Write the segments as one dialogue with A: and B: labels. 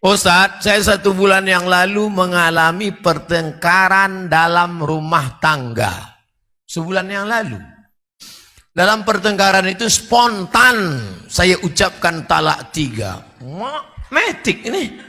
A: Ustadz, saya 1 bulan yang lalu mengalami pertengkaran dalam rumah tangga. Sebulan yang lalu. Dalam pertengkaran itu spontan saya ucapkan talak 3. Metik ini.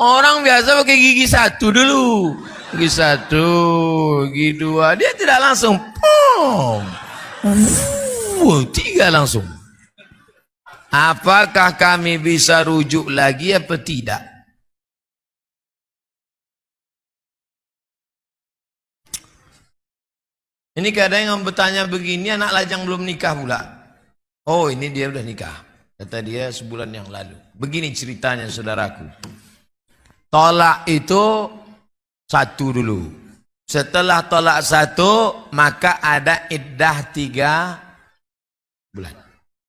A: Orang biasa pakai gigi 1 dulu. Gigi 1, gigi 2. Dia tidak langsung. 3 langsung. Apakah kami bisa rujuk lagi apa tidak? Ini kadang yang bertanya begini, anak lajang belum nikah pula. Oh, ini dia udah nikah. Kata dia sebulan yang lalu. Begini ceritanya saudaraku. Tolak itu 1 dulu. Setelah tolak 1, maka ada iddah 3 bulan.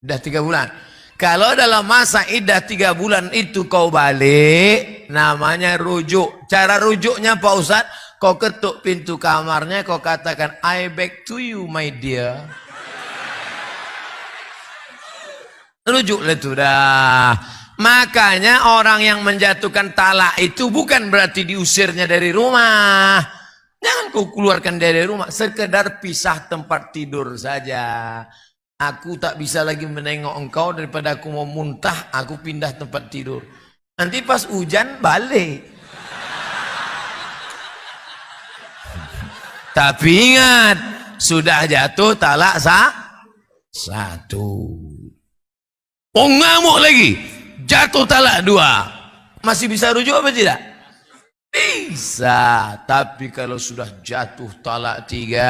A: Iddah 3 bulan. Kalau dalam masa iddah 3 bulan itu kau balik, namanya rujuk. Cara rujuknya Pak Ustadz, kau ketuk pintu kamarnya, kau katakan, I back to you my dear. Rujuklah itu dah. Makanya orang yang menjatuhkan talak itu bukan berarti diusirnya dari rumah. Jangan kau keluarkan dari rumah, sekedar pisah tempat tidur saja. Aku tak bisa lagi menengok engkau, daripada aku mau muntah, aku pindah tempat tidur. Nanti pas hujan balik. Tapi ingat, sudah jatuh talak 1. Oh, ngamuk lagi. Jatuh talak 2. Masih bisa rujuk apa tidak? Bisa. Tapi kalau sudah jatuh talak 3,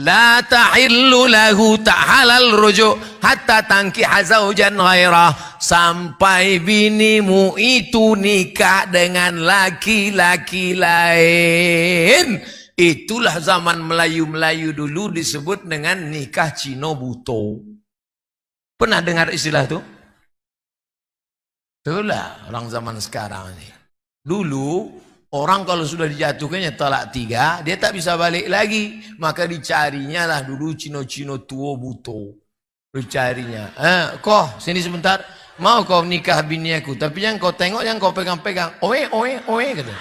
A: la tahillu lahu, tak halal rujuk hatta tankiha zaujan ghairah, sampai binimu itu nikah dengan laki-laki lain. Itulah zaman Melayu-Melayu dulu disebut dengan nikah Cino Buto. Pernah dengar istilah itu? Itulah orang zaman sekarang ini. Dulu orang kalau sudah dijatuhkannya talak 3, dia tak bisa balik lagi. Maka dicarinya lah dulu Cino-Cino Tuo Buto. Dicarinya. Kau sini sebentar. Mau kau nikah bini aku. Tapi yang kau tengok, yang kau pegang-pegang. Oe kata.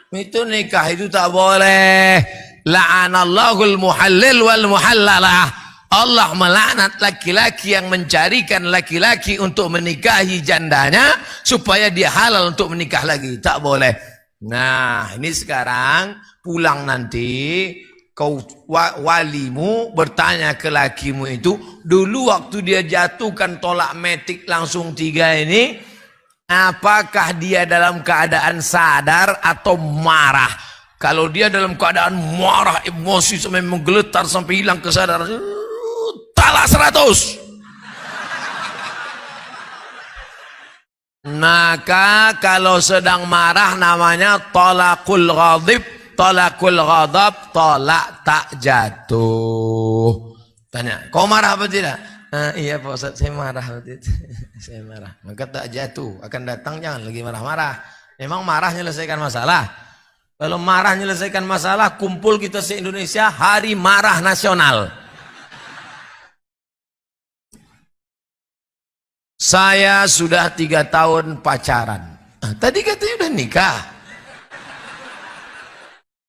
A: Itu nikah itu tak boleh. La'anallahul muhallil wal muhallalah. Allah melaknat laki-laki yang mencarikan laki-laki untuk menikahi jandanya supaya dia halal untuk menikah lagi. Tak boleh. Nah, ini sekarang pulang nanti kau walimu bertanya ke lakimu itu, dulu waktu dia jatuhkan tolak metik langsung 3 ini, apakah dia dalam keadaan sadar atau marah? Kalau dia dalam keadaan marah, emosi sampai menggeletar sampai hilang kesadaran, talak 100. Maka kalau sedang marah namanya talakul ghadib, talakul ghadab, tolak tak jatuh. Tanya, kau marah apa tidak? Iya Pak Ustadz, saya marah waktu itu. Saya marah. Maka tak jatuh, akan datang jangan lagi marah-marah. Memang marah menyelesaikan masalah. Kalau marah menyelesaikan masalah, kumpul kita se-Indonesia Hari Marah Nasional. Saya sudah 3 tahun pacaran. Tadi katanya udah nikah.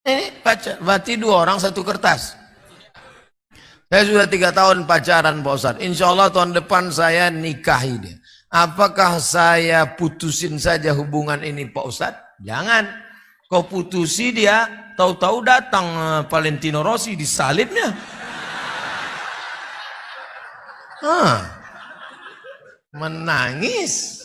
A: Ini pacar, berarti 2 orang 1 kertas. Saya sudah 3 tahun pacaran Pak Ustadz. Insya Allah tahun depan saya nikahi dia. Apakah saya putusin saja hubungan ini Pak Ustadz? Jangan. Kau putusi dia, tahu-tahu datang Valentino Rossi disalibnya. Menangis.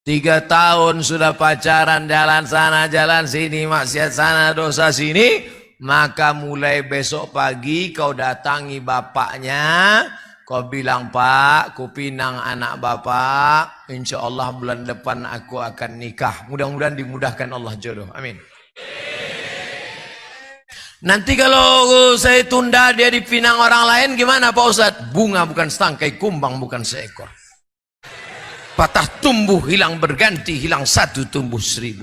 A: 3 tahun sudah pacaran, jalan sana jalan sini, maksiat sana dosa sini, maka mulai besok pagi kau datangi bapaknya, kau bilang, Pak, ku pinang anak bapak, insya Allah bulan depan aku akan nikah. Mudah-mudahan dimudahkan Allah jodoh, amin. Nanti kalau saya tunda dia dipinang orang lain gimana Pak Ustadz? Bunga bukan setangkai, kumbang bukan seekor. Patah tumbuh hilang berganti, hilang 1 tumbuh 1000.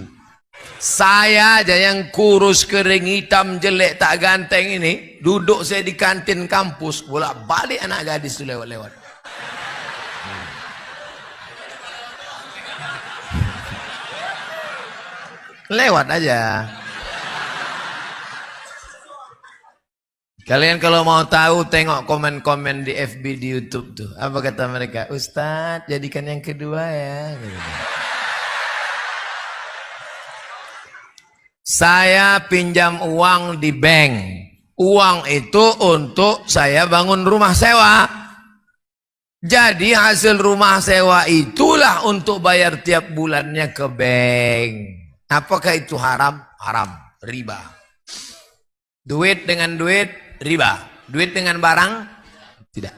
A: Saya aja yang kurus, kering, hitam, jelek, tak ganteng ini, duduk saya di kantin kampus, bolak-balik anak gadis itu lewat-lewat. Lewat aja. Kalian kalau mau tahu, tengok komen-komen di FB, di YouTube tuh. Apa kata mereka? Ustadz, jadikan yang kedua ya. Saya pinjam uang di bank. Uang itu untuk saya bangun rumah sewa. Jadi hasil rumah sewa itulah untuk bayar tiap bulannya ke bank. Apakah itu haram? Haram, riba. Duit dengan duit, riba. Duit dengan barang, tidak.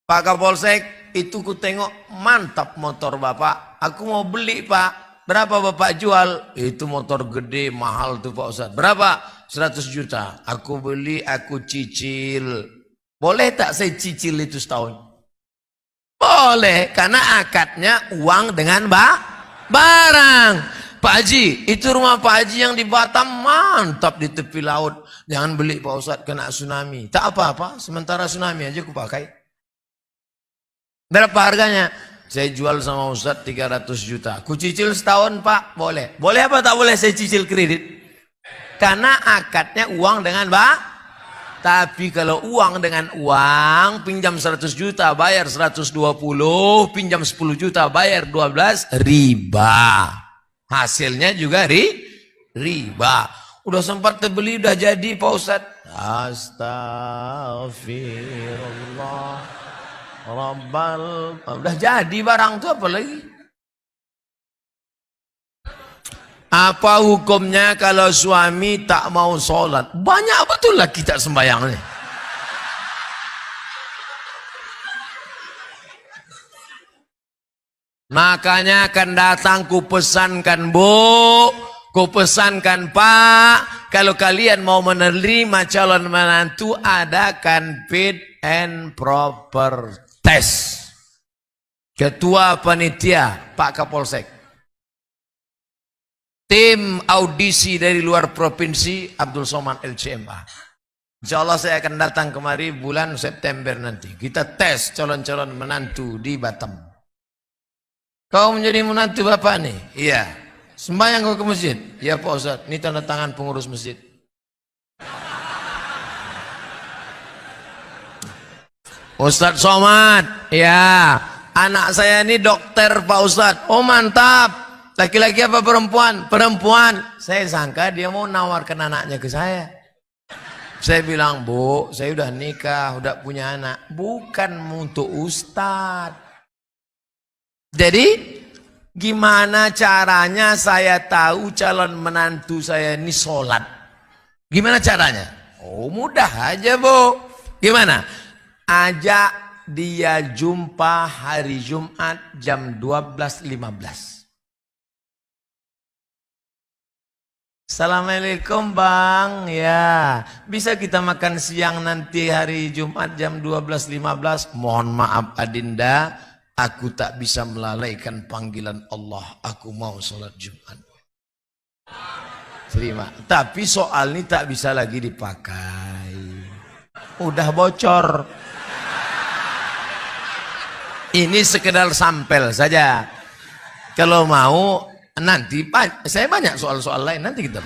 A: Pak Kapolsek, itu ku tengok mantap motor bapak. Aku mau beli pak. Berapa bapak jual? Itu motor gede, mahal tuh Pak Ustadz. Berapa? 100 juta. Aku beli, aku cicil. Boleh tak saya cicil itu setahun? Boleh, karena akadnya uang dengan barang. Pak Haji, itu rumah Pak Haji yang di Batam mantap di tepi laut. Jangan beli Pak Ustadz, kena tsunami. Tak apa-apa, sementara tsunami aja aku pakai. Berapa harganya? Saya jual sama Ustadz 300 juta. Ku cicil setahun Pak? Boleh. Boleh apa tak boleh saya cicil kredit? Karena akadnya uang dengan Tapi kalau uang dengan uang, pinjam 100 juta, bayar 120, pinjam 10 juta, bayar 12, riba. Hasilnya juga riba. Udah sempat terbeli, udah jadi Pak Ustadz. Astagfirullah. Rabbal, udah jadi barang tuh apa lagi? Apa hukumnya kalau suami tak mau sholat? Banyak betul lah kita sembahyang nih. Makanya akan datang ku pesankan bu, ku pesankan pak, kalau kalian mau menerima calon menantu, adakan fit and proper tes. Ketua panitia Pak Kapolsek, tim audisi dari luar provinsi Abdul Somad LCMA. Insya Allah saya akan datang kemari bulan September nanti. Kita tes calon-calon menantu di Batam. Kau menjadi menantu bapak nih? Iya. Sembahyang kau ke masjid? Iya Pak Ustadz. Ini tanda tangan pengurus masjid. Ustadz Somad, ya, anak saya ini dokter Pak Ustadz. Oh mantap, laki-laki apa perempuan? Perempuan. Saya sangka dia mau nawarkan anaknya ke saya. Saya bilang, bu, saya udah nikah, udah punya anak. Bukan untuk Ustadz. Jadi, gimana caranya saya tahu calon menantu saya ini sholat? Gimana caranya? Oh mudah aja bu. Gimana? Ajak dia jumpa hari Jumat jam 12.15. Assalamualaikum bang, ya bisa kita makan siang nanti hari Jumat jam 12.15. Mohon maaf Adinda, aku tak bisa melalaikan panggilan Allah. Aku mau sholat Jumat. Terima. Tapi soal ini tak bisa lagi dipakai. Udah bocor. Ini sekedar sampel saja. Kalau mau nanti saya banyak soal-soal lain, nanti kita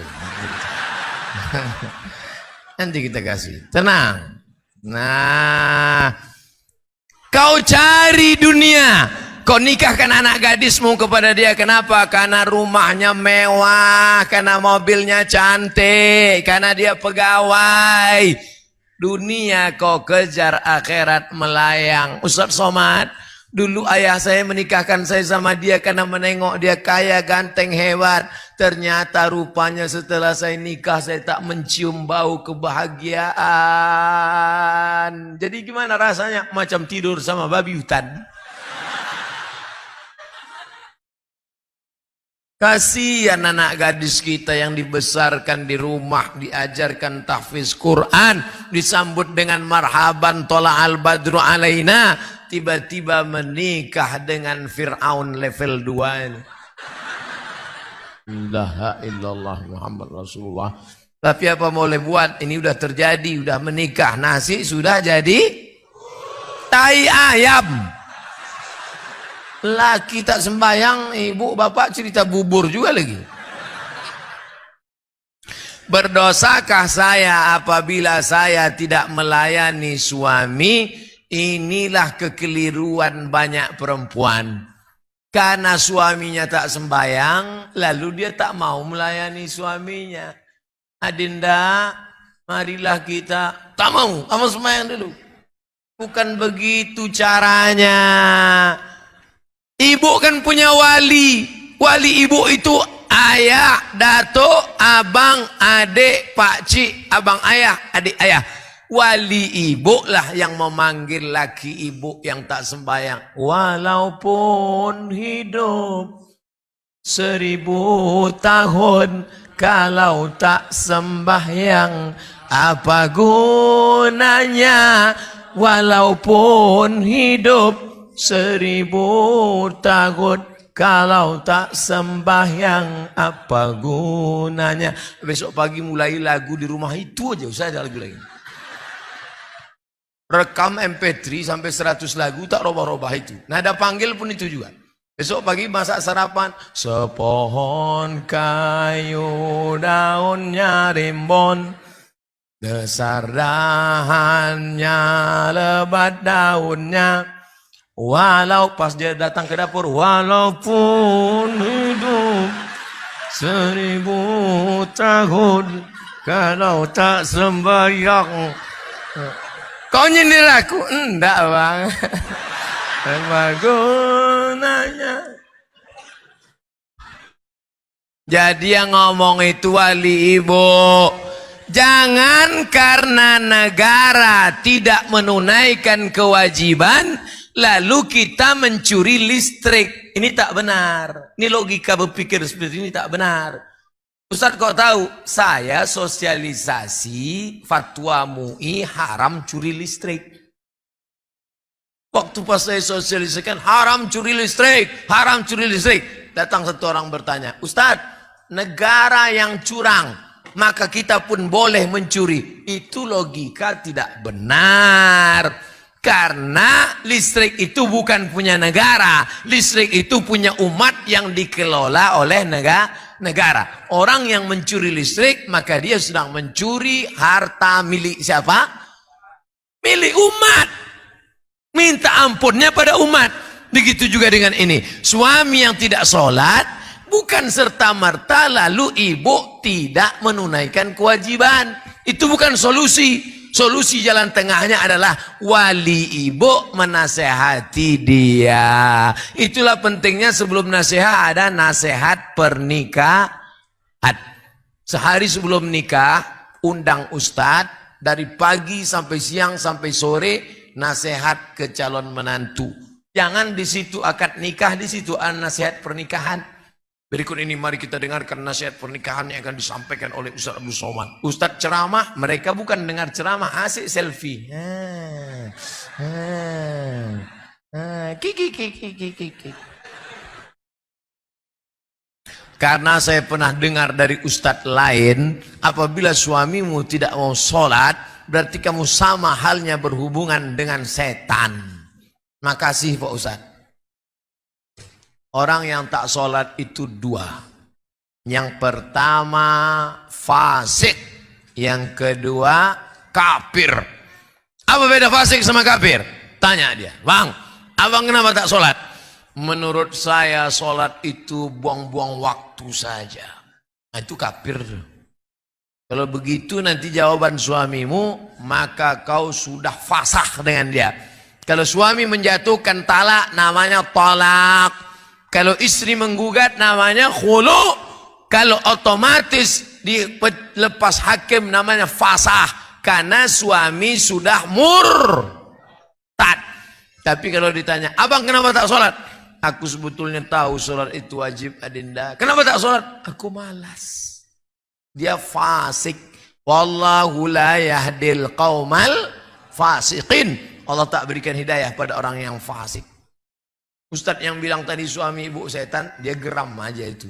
A: nanti kita kasih. Tenang. Nah, kau cari dunia, kau nikahkan anak gadismu kepada dia. Kenapa? Karena rumahnya mewah, karena mobilnya cantik, karena dia pegawai. Dunia kau kejar, akhirat melayang. Ustadz Somad, dulu ayah saya menikahkan saya sama dia karena menengok dia kaya, ganteng, hebat. Ternyata rupanya setelah saya nikah saya tak mencium bau kebahagiaan. Jadi gimana rasanya? Macam tidur sama babi hutan. Kasihan anak gadis kita yang dibesarkan di rumah, diajarkan tahfiz Quran, disambut dengan marhaban tola'al badru alaina, tiba-tiba menikah dengan Fir'aun level 2 ini. ilaha illallah Muhammad Rasulullah. Tapi apa boleh buat, ini udah terjadi, udah menikah, nasi sudah jadi tai ayam. Laki tak sembahyang, ibu bapak cerita bubur juga lagi. Berdosakah saya apabila saya tidak melayani suami? Inilah kekeliruan banyak perempuan. Karena suaminya tak sembahyang, lalu dia tak mau melayani suaminya. Adinda, marilah kita, tak mau, kamu sembahyang dulu. Bukan begitu caranya. Ibu kan punya wali. Wali ibu itu ayah, datuk, abang, adik, pakcik, abang ayah, adik ayah. Wali ibu lah yang memanggil laki ibu yang tak sembahyang. Walaupun hidup 1000 tahun, kalau tak sembahyang apa gunanya? Walaupun hidup 1000 tahun, kalau tak sembahyang apa gunanya? Besok pagi mulai lagu di rumah itu aja, usah ada lagu lagi. Rekam MP3 sampai 100 lagu, tak robah-robah itu. Nada panggil pun itu juga. Besok pagi masak sarapan. Sepohon kayu daunnya rimbun, besar dahannya, lebat daunnya. Walau pas dia datang ke dapur, walaupun hidup 1000 tahun, kalau tak sembahyang. Kau nyindir aku? Enggak bang. Apa gunanya? Jadi yang ngomong itu wali ibu. Jangan karena negara tidak menunaikan kewajiban, lalu kita mencuri listrik. Ini tak benar. Ini logika berpikir seperti ini tak benar. Ustaz kok tahu? Saya sosialisasi fatwa MUI haram curi listrik. Waktu pas saya sosialisasikan haram curi listrik, haram curi listrik. Datang satu orang bertanya, Ustaz, negara yang curang, maka kita pun boleh mencuri. Itu logika tidak benar. Karena listrik itu bukan punya negara. Listrik itu punya umat yang dikelola oleh negara. Orang yang mencuri listrik, maka dia sedang mencuri harta milik siapa? Milik umat. Minta ampunnya pada umat. Begitu juga dengan ini. Suami yang tidak sholat, bukan serta-merta lalu ibu tidak menunaikan kewajiban. Itu bukan solusi. Solusi jalan tengahnya adalah wali ibu menasehati dia. Itulah pentingnya sebelum nasihat ada nasihat pernikahan. Sehari sebelum nikah, undang ustadz dari pagi sampai siang sampai sore nasihat ke calon menantu. Jangan di situ akad nikah, di situ nasihat pernikahan. Berikut ini mari kita dengarkan nasihat pernikahan yang akan disampaikan oleh Ustaz Abdul Somad. Ustaz ceramah, mereka bukan dengar ceramah, asik selfie. Karena saya pernah dengar dari ustaz lain, apabila suamimu tidak mau sholat, berarti kamu sama halnya berhubungan dengan setan. Makasih Pak Ustaz. Orang yang tak sholat itu dua. Yang pertama fasik, yang kedua kafir. Apa beda fasik sama kafir? Tanya dia, bang, abang kenapa tak sholat? Menurut saya sholat itu buang-buang waktu saja. Nah, itu kafir. Kalau begitu nanti jawaban suamimu, maka kau sudah fasah dengan dia. Kalau suami menjatuhkan talak, namanya talak. Kalau istri menggugat namanya khulu. Kalau otomatis dilepas hakim namanya fasah. Karena suami sudah murtad. Tapi kalau ditanya, abang kenapa tak sholat? Aku sebetulnya tahu sholat itu wajib adinda. Kenapa tak sholat? Aku malas. Dia fasik. Wallahu la yahdil qaumal fasiqin. Allah tak berikan hidayah pada orang yang fasik. Ustadz yang bilang tadi suami ibu setan, dia geram aja itu.